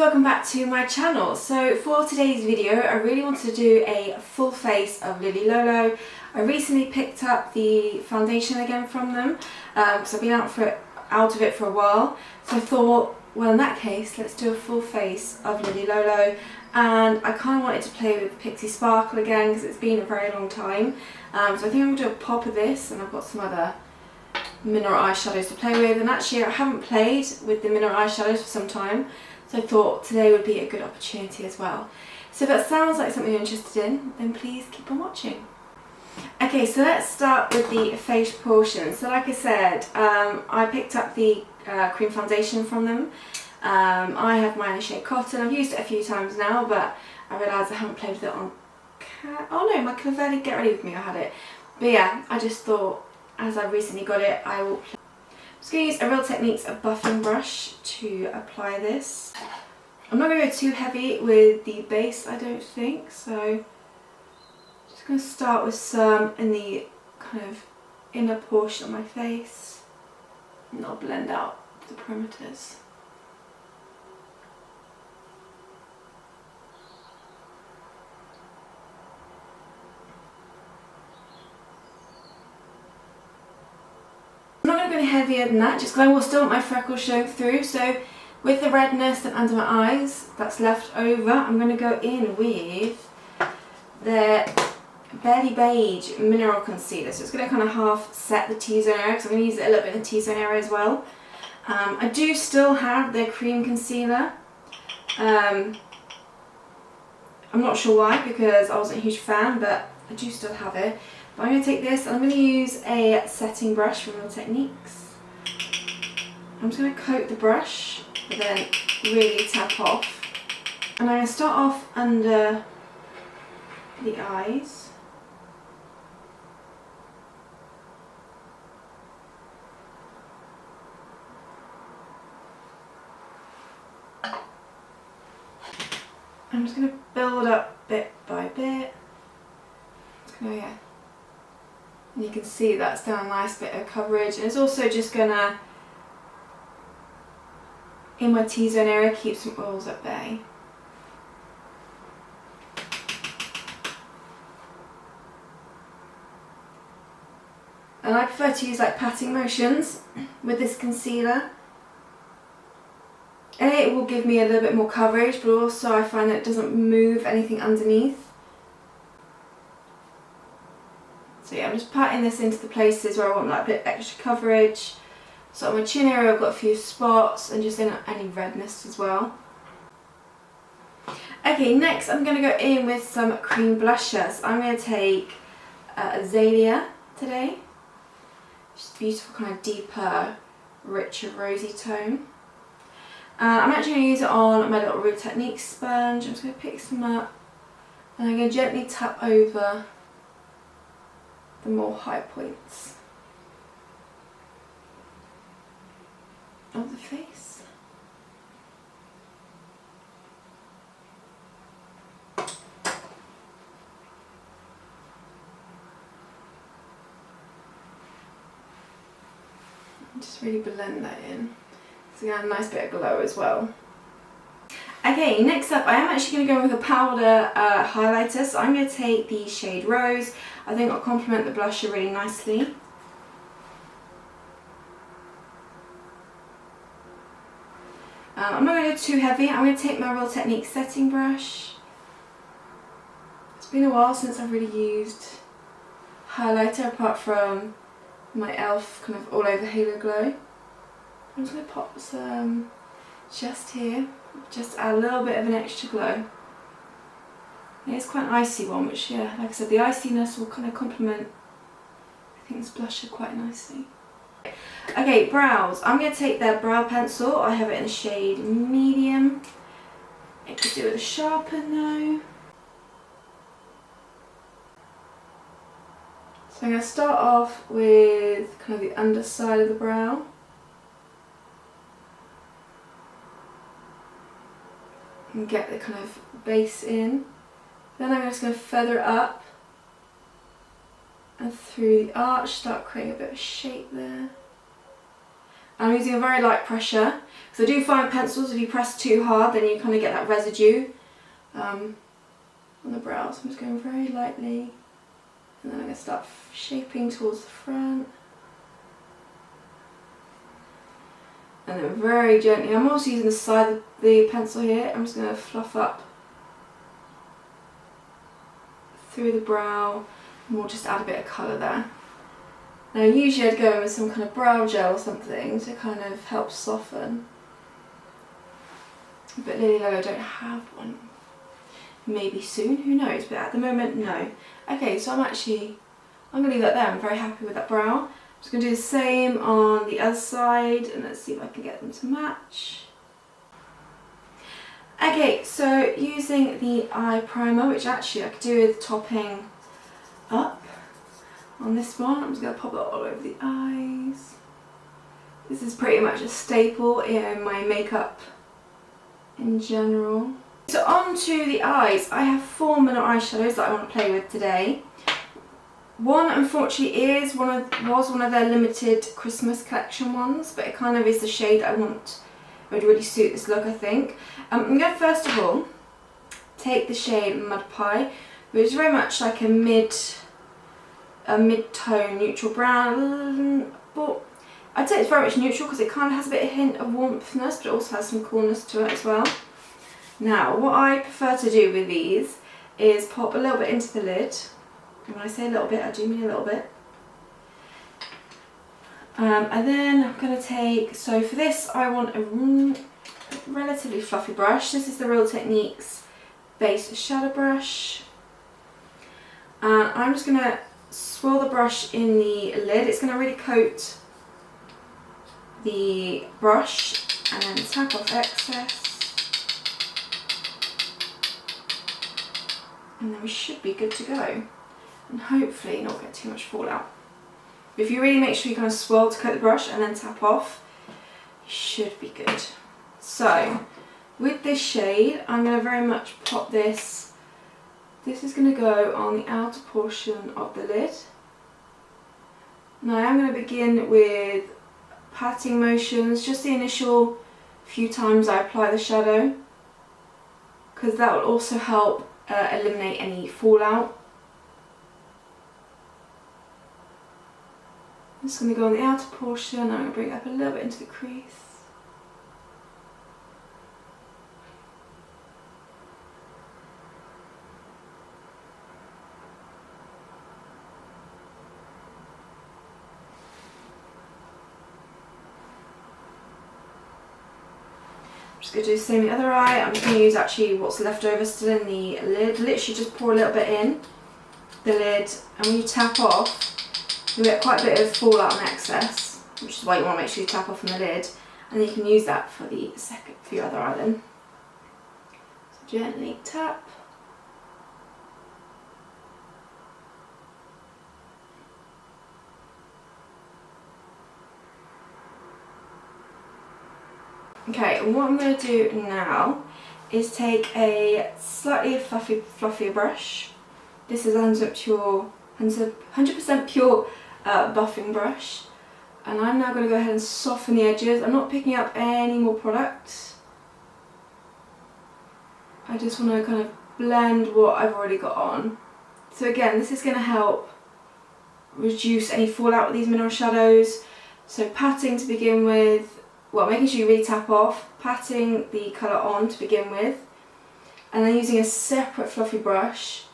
welcome back to my channel. So for today's video I really wanted to do a full face of Lolo. I recently picked up the foundation again from them because I've been out of it for a while, so I thought, well, in that case let's do a full face of Lolo. And I kind of wanted to play with Pixie Sparkle again because it's been a very long time, so I think I'm going to do a pop of this, and I've got some other mineral eyeshadows to play with, and actually I haven't played with the mineral eyeshadows for some time, so I thought today would be a good opportunity as well. So if that sounds like something you're interested in, then please keep on watching. Okay, so let's start with the face portion. So like I said, I picked up the cream foundation from them. I have mine in shade Cotton. I've used it a few times now, but I realised I haven't played with it on oh no, my Cavelli Get Ready With Me, I had it. But yeah, I just thought, as I recently got it, I will play. I'm just going to use a Real Techniques buffing brush to apply this. I'm not going to go too heavy with the base, I don't think, so just going to start with some in the kind of inner portion of my face, and I'll blend out the perimeters. I'm not going to go any heavier than that, just because I will still want my freckles showing through. So with the redness and under my eyes that's left over, I'm going to go in with the Barely Beige Mineral Concealer. So it's going to kind of half set the T-zone area, because I'm going to use it a little bit in the T-zone area as well. I do still have their cream concealer. I'm not sure why, because I wasn't a huge fan, but I do still have it. But I'm going to take this and I'm going to use a setting brush from Real Techniques. I'm just going to coat the brush, but then really tap off. And I'm going to start off under the eyes. I'm just going to build up bit by bit. Oh yeah. And you can see that's done a nice bit of coverage, and it's also just gonna, in my T-zone area, keep some oils at bay. And I prefer to use like patting motions with this concealer. It will give me a little bit more coverage, but also I find that it doesn't move anything underneath. So yeah, I'm just patting this into the places where I want that bit extra coverage. So on my chin area I've got a few spots, and just in any redness as well. Okay, next I'm going to go in with some cream blusher. So I'm going to take Azalea today. Just a beautiful kind of deeper, richer rosy tone. I'm actually going to use it on my little Real Techniques sponge. I'm just going to pick some up, and I'm going to gently tap over the more high points of the face. And just really blend that in, so you get a nice bit of glow as well. Okay, next up I am actually going to go with a powder highlighter. So I'm going to take the shade Rose. I think it'll complement the blusher really nicely. I'm not going to go too heavy. I'm going to take my Real Techniques setting brush. It's been a while since I've really used highlighter, apart from my e.l.f. kind of all over Halo Glow. I'm just going to pop some just here, just add a little bit of an extra glow. It's quite an icy one, which, yeah, like I said, the iciness will kind of complement, I think, this blusher quite nicely. Okay, brows. I'm going to take their brow pencil. I have it in the shade Medium. It could do with a sharpen though. So I'm going to start off with kind of the underside of the brow. And get the kind of base in. Then I'm just going to feather it up and through the arch, start creating a bit of shape there. I'm using a very light pressure, because I do find pencils, if you press too hard, then you kind of get that residue on the brow. So I'm just going very lightly, and then I'm going to start shaping towards the front. And then very gently, I'm also using the side of the pencil here, I'm just going to fluff up through the brow, and we'll just add a bit of colour there. Now usually I'd go in with some kind of brow gel or something to kind of help soften, but Lily Lolo don't have one. Maybe soon, who knows, but at the moment no. Okay, so I'm going to leave that there. I'm very happy with that brow. I'm just going to do the same on the other side, and let's see if I can get them to match. Okay, so using the eye primer, which actually I could do with topping up on this one, I'm just going to pop it all over the eyes. This is pretty much a staple in my makeup in general. So on to the eyes. I have 4 mineral eyeshadows that I want to play with today. One unfortunately was one of their limited Christmas collection ones, but it kind of is the shade I want. It would really suit this look, I think. I'm going to first of all take the shade Mud Pie, which is very much like a mid-tone neutral brown, but I'd say it's very much neutral because it kind of has a bit of hint of warmthness, but it also has some coolness to it as well. Now, what I prefer to do with these is pop a little bit into the lid. And when I say a little bit, I do mean a little bit. And then I'm going to take, so for this I want a relatively fluffy brush. This is the Real Techniques base shadow brush. And I'm just going to swirl the brush in the lid. It's going to really coat the brush, and then tap off excess. And then we should be good to go. And hopefully not get too much fallout. But if you really make sure you kind of swirl to coat the brush and then tap off, you should be good. So, with this shade, I'm going to very much pop this. This is going to go on the outer portion of the lid. Now I'm going to begin with patting motions, just the initial few times I apply the shadow, because that will also help eliminate any fallout. I'm just going to go on the outer portion, and I'm going to bring it up a little bit into the crease. I'm just going to do the same in the other eye. I'm just going to use actually what's left over still in the lid. Literally just pour a little bit in the lid, and when you tap off, you get quite a bit of fallout and excess, which is why you want to make sure you tap off on the lid, and then you can use that for your other eye then. So gently tap. Okay, and what I'm going to do now is take a slightly fluffier brush. This is a 100% pure buffing brush, and I'm now going to go ahead and soften the edges. I'm not picking up any more product. I just want to kind of blend what I've already got on. So again, this is going to help reduce any fallout with these mineral shadows. So patting to begin with. Well, making sure you really tap off, patting the colour on to begin with, and then using a separate fluffy brush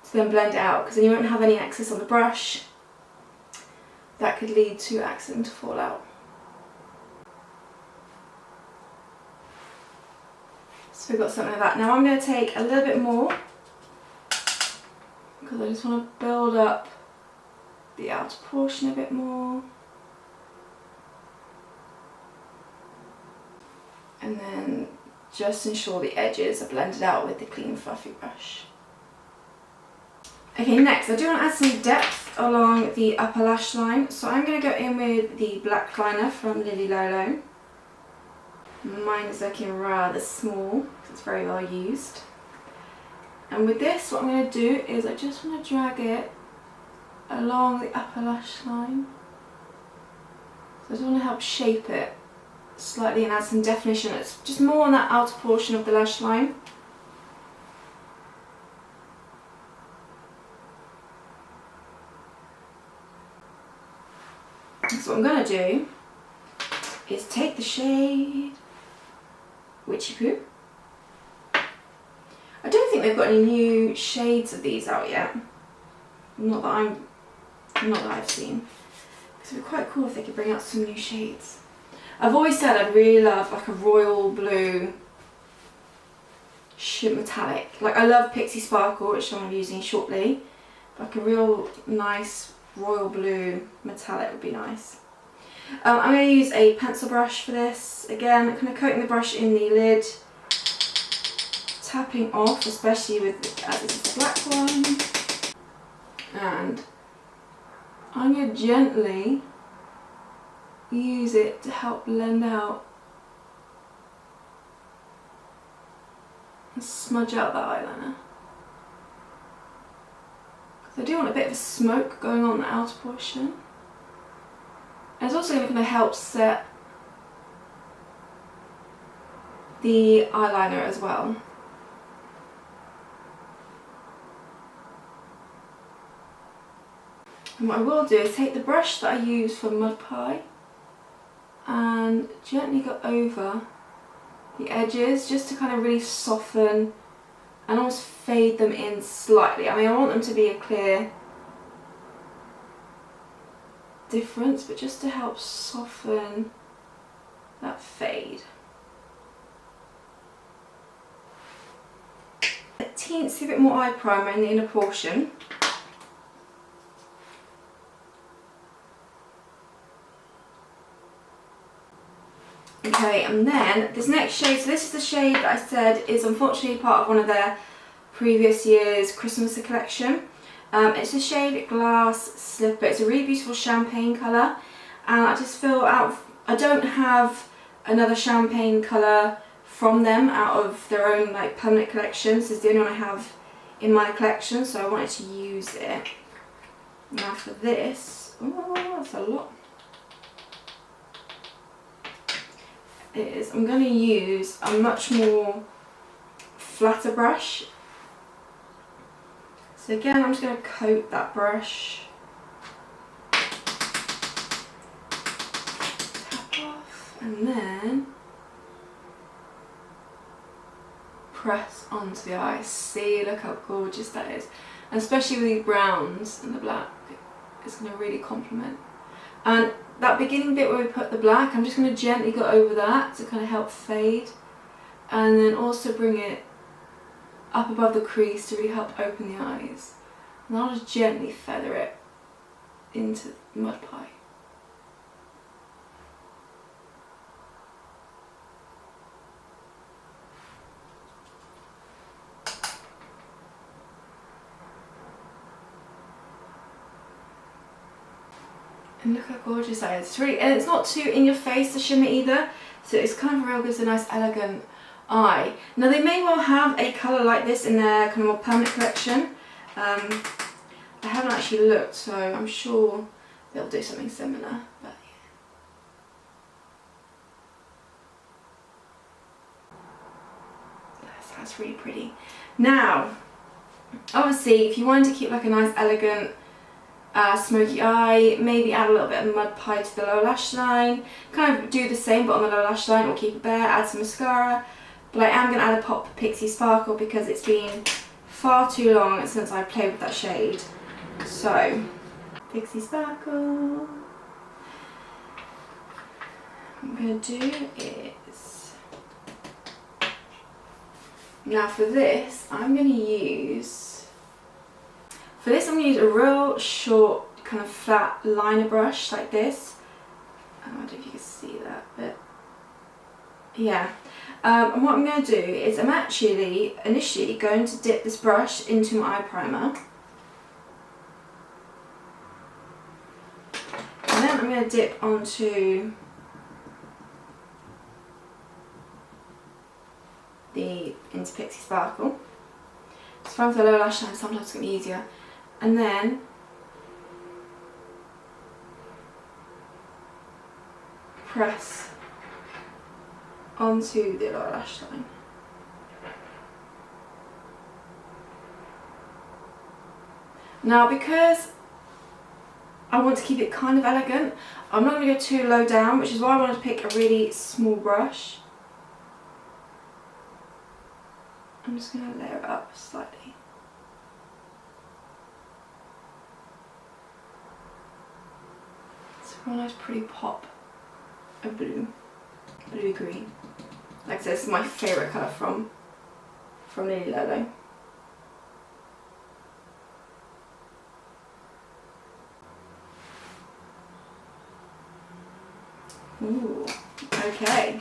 to then blend it out, because then you won't have any excess on the brush. That could lead to accidental fallout. So we've got something like that. Now I'm going to take a little bit more, because I just want to build up the outer portion a bit more. And then just ensure the edges are blended out with the clean fluffy brush. Okay, next I do want to add some depth along the upper lash line, so I'm going to go in with the black liner from Lily Lolo. Mine is looking rather small because it's very well used. And with this, what I'm going to do is I just want to drag it along the upper lash line. So I just want to help shape it slightly and add some definition. It's just more on that outer portion of the lash line. So what I'm going to do is take the shade Witchy Poo. I don't think they've got any new shades of these out yet. Not that I've seen. So it'd be quite cool if they could bring out some new shades. I've always said I'd really love like a royal blue metallic. Like I love Pixie Sparkle, which I'm using shortly. Like a real nice royal blue metallic would be nice. I'm going to use a pencil brush for this. Again, kind of coating the brush in the lid, tapping off, especially with this is the black one, and I'm going to gently use it to help blend out and smudge out the eyeliner. Because I do want a bit of a smoke going on the outer portion. And it's also going to kind of help set the eyeliner as well. And what I will do is take the brush that I use for Mud Pie and gently go over the edges just to kind of really soften and almost fade them in slightly. I mean, I want them to be a clear difference, but just to help soften that fade. A teensy bit more eye primer in the inner portion. Okay, and then this next shade, so this is the shade that I said is unfortunately part of one of their previous year's Christmas collection. It's the shade Glass Slipper. It's a really beautiful champagne colour, and I just feel I don't have another champagne colour from them out of their own like permanent collections. It's the only one I have in my collection, so I wanted to use it. Now for this, oh, that's a lot. I'm going to use a much more flatter brush. So again, I'm just going to coat that brush, tap off, and then press onto the eye. See, look how gorgeous that is. And especially with these browns and the black, it's going to really complement. And that beginning bit where we put the black, I'm just going to gently go over that to kind of help fade, and then also bring it up above the crease to really help open the eyes. And I'll just gently feather it into Mud Pie. And look how gorgeous that is. It's really, and it's not too in your face, the shimmer either, so it's kind of real gives a nice elegant eye. Now they may well have a colour like this in their kind of more permanent collection. I haven't actually looked, so I'm sure they'll do something similar. But yeah. That's really pretty. Now, obviously, if you wanted to keep like a nice elegant smoky eye, maybe add a little bit of Mud Pie to the lower lash line. Kind of do the same but on the lower lash line, or keep it there, add some mascara. But I am going to add a pop of Pixie Sparkle because it's been far too long since I played with that shade. So, Pixie Sparkle. What I'm going to do is, now for this, I'm going to use a real short kind of flat liner brush like this. I don't know if you can see that, but yeah. And what I'm going to do is I'm actually initially going to dip this brush into my eye primer. And then I'm going to dip onto into Pixie Sparkle. It's fun for the lower lash line, sometimes it's going to be easier. And then press onto the lower lash line. Now, because I want to keep it kind of elegant, I'm not going to go too low down, which is why I wanted to pick a really small brush. I'm just going to layer it up slightly. It's a real nice pretty pop of blue, bluey green. Like I said, this is my favourite colour from Lily Lolo. Ooh, okay.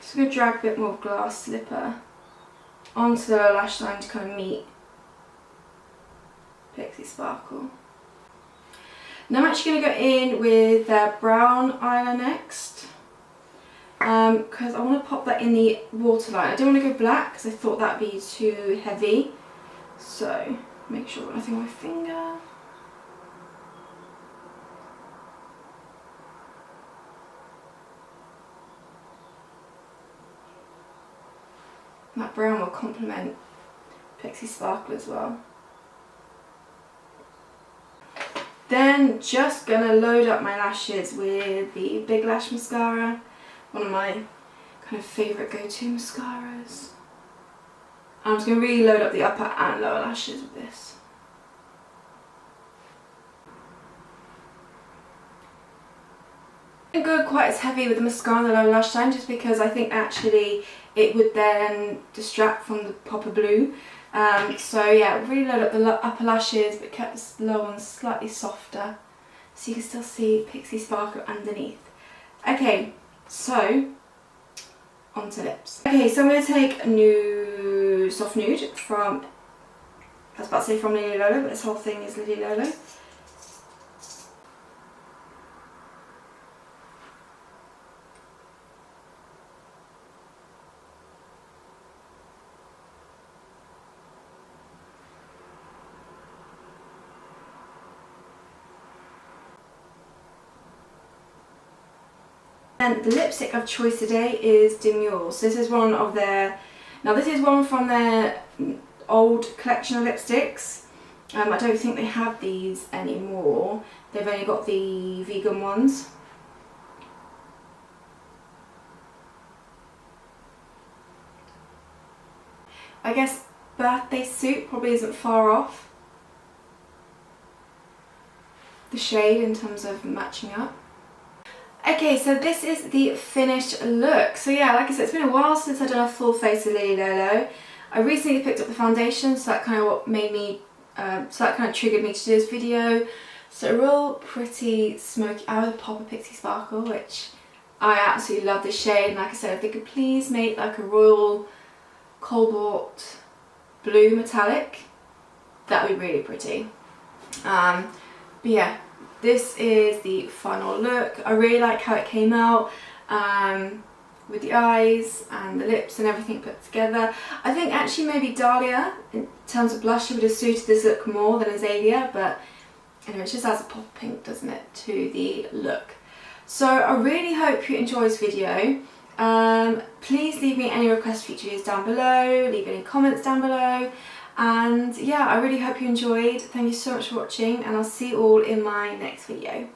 Just going to drag a bit more glass slipper onto the lower lash line to kind of meet Pixie Sparkle. Now I'm actually going to go in with brown eyeliner next, because I want to pop that in the waterline. I don't want to go black because I thought that would be too heavy. So make sure nothing on my finger. That brown will complement Pixie Sparkle as well. Then just gonna load up my lashes with the Big Lash mascara, one of my kind of favourite go-to mascaras. I'm just gonna really load up the upper and lower lashes with this. I don't go quite as heavy with the mascara on the lower lash line, just because I think actually it would then distract from the pop of blue. So yeah, really load up the upper lashes, but kept the lower ones slightly softer, so you can still see Pixie Sparkle underneath. Okay, so onto lips. Okay, so I'm going to take a new soft nude from, I was about to say from Lily Lolo, but this whole thing is Lily Lolo. And the lipstick of choice today is Demure. So this is one of their, now this is one from their old collection of lipsticks. I don't think they have these anymore. They've only got the vegan ones. I guess Birthday Suit probably isn't far off the shade in terms of matching up. Okay, so this is the finished look. So yeah, like I said, it's been a while since I've done a full face of Lily Lolo. I recently picked up the foundation, so that kind of what made me, so that kind of triggered me to do this video. So a real pretty smoky, I would pop a Pixie Sparkle, which I absolutely love this shade. And like I said, if they could please make like a royal cobalt blue metallic, that would be really pretty. But yeah. This is the final look. I really like how it came out, with the eyes and the lips and everything put together. I think actually maybe Dahlia, in terms of blusher, would have suited this look more than Azalea, but anyway, it just adds a pop of pink, doesn't it, to the look. So I really hope you enjoyed this video. Please leave me any request features down below, leave any comments down below. And yeah, I really hope you enjoyed. Thank you so much for watching, and I'll see you all in my next video.